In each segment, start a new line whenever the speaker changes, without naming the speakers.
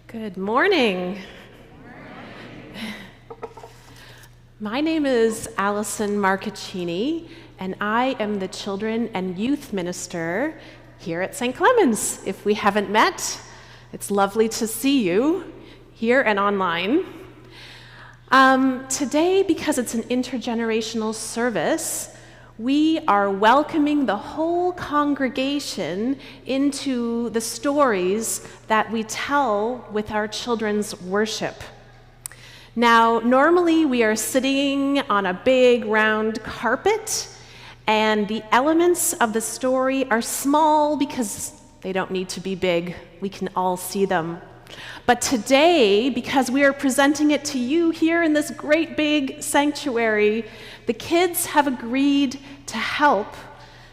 Good morning. My name is Allison Marcaccini, and I am the Children and Youth Minister here at St. Clemens. If we haven't met, it's lovely to see you here and online. Today, because it's an intergenerational service, we are welcoming the whole congregation into the stories that we tell with our children's worship. Now, normally we are sitting on a big round carpet, and the elements of the story are small because they don't need to be big. We can all see them. But today, because we are presenting it to you here in this great big sanctuary, the kids have agreed to help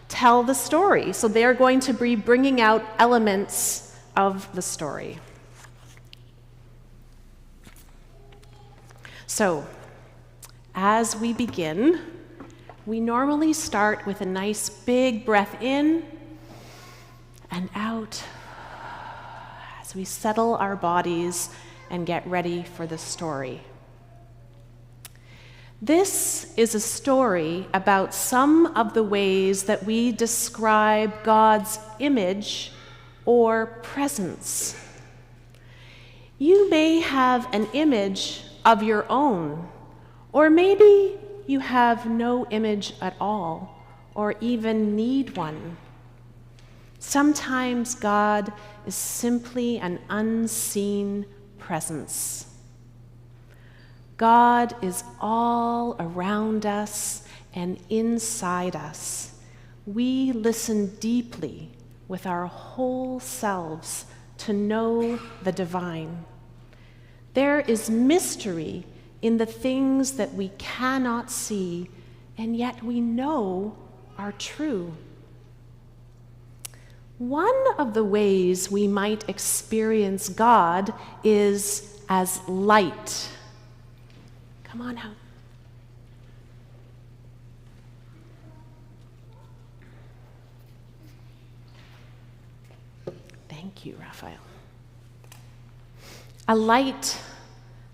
tell the story. So they're going to be bringing out elements of the story. So, as we begin, we normally start with a nice big breath in and out as we settle our bodies and get ready for the story. This is a story about some of the ways that we describe God's image or presence. You may have an image of your own, or maybe you have no image at all, or even need one. Sometimes God is simply an unseen presence. God is all around us and inside us. We listen deeply with our whole selves to know the divine. There is mystery in the things that we cannot see, and yet we know are true. One of the ways we might experience God is as light. Come on out. Thank you, Raphael. A light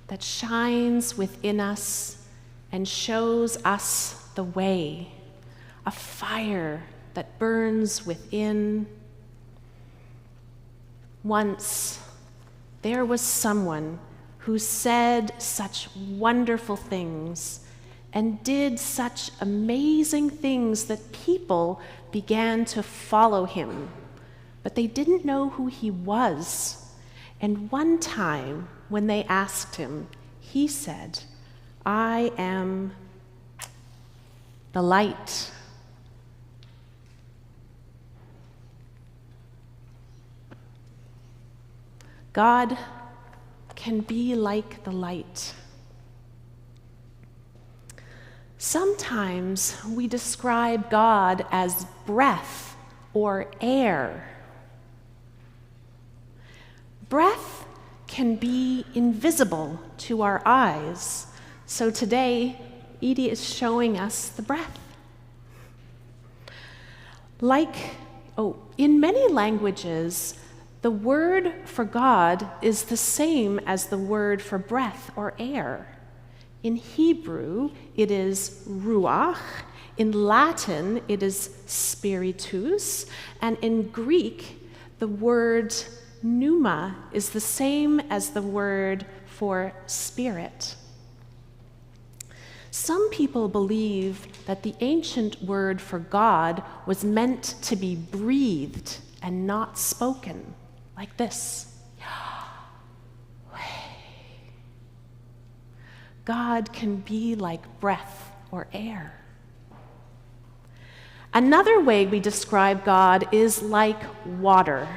that shines within us and shows us the way. A fire that burns within. Once, there was someone who said such wonderful things and did such amazing things that people began to follow him, but they didn't know who he was. And one time, when they asked him, he said, "I am the light." God can be like the light. Sometimes we describe God as breath or air. Breath can be invisible to our eyes. So today, Edie is showing us the breath. In many languages, the word for God is the same as the word for breath or air. In Hebrew, it is ruach. In Latin, it is spiritus. And in Greek, the word pneuma is the same as the word for spirit. Some people believe that the ancient word for God was meant to be breathed and not spoken. Like this. God can be like breath or air. Another way we describe God is like water.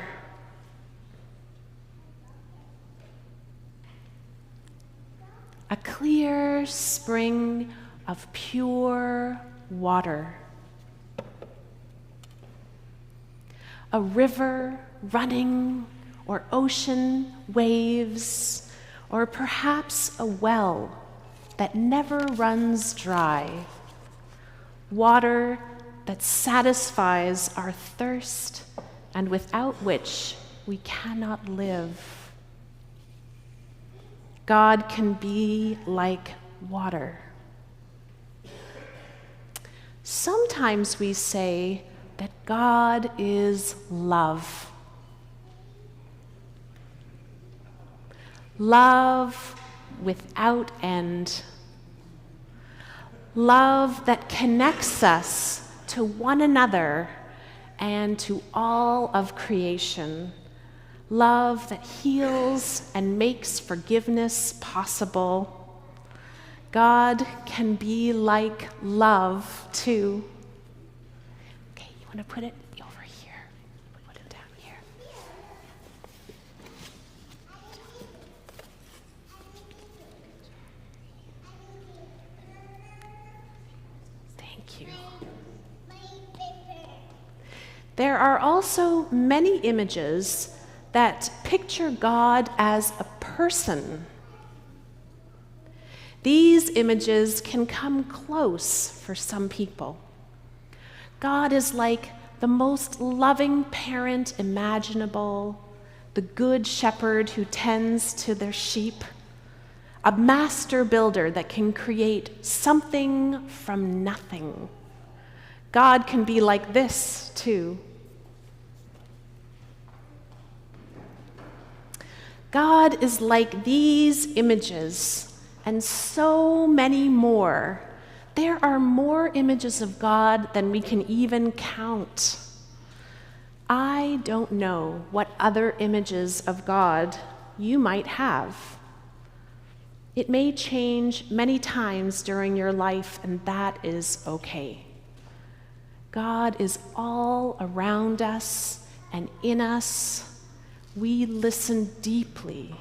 A clear spring of pure water. A river running, or ocean waves, or perhaps a well that never runs dry. Water that satisfies our thirst and without which we cannot live. God can be like water. Sometimes we say that God is love. Love without end. Love that connects us to one another and to all of creation. Love that heals and makes forgiveness possible. God can be like love too. Okay, you want to put it over here? Put it down here. Thank you. There are also many images that picture God as a person. These images can come close for some people. God is like the most loving parent imaginable, the good shepherd who tends to their sheep, a master builder that can create something from nothing. God can be like this too. God is like these images and so many more. There are more images of God than we can even count. I don't know what other images of God you might have. It may change many times during your life, and that is okay. God is all around us and in us. We listen deeply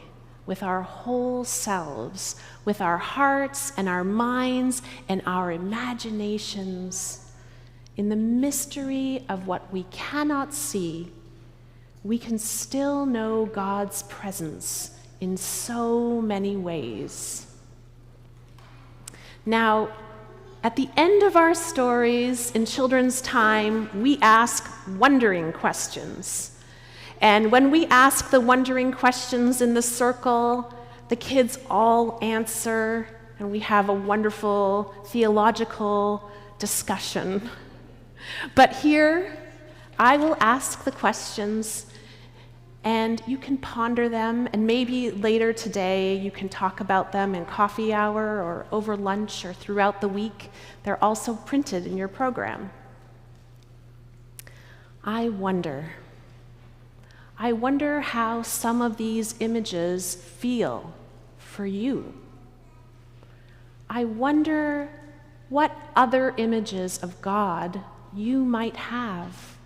with our whole selves, with our hearts and our minds and our imaginations. In the mystery of what we cannot see, we can still know God's presence in so many ways. Now, at the end of our stories in children's time, we ask wondering questions. And when we ask the wondering questions in the circle, the kids all answer, and we have a wonderful theological discussion. But here, I will ask the questions, and you can ponder them, and maybe later today you can talk about them in coffee hour or over lunch or throughout the week. They're also printed in your program. I wonder how some of these images feel for you. I wonder what other images of God you might have.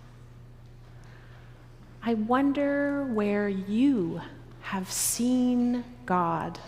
I wonder where you have seen God.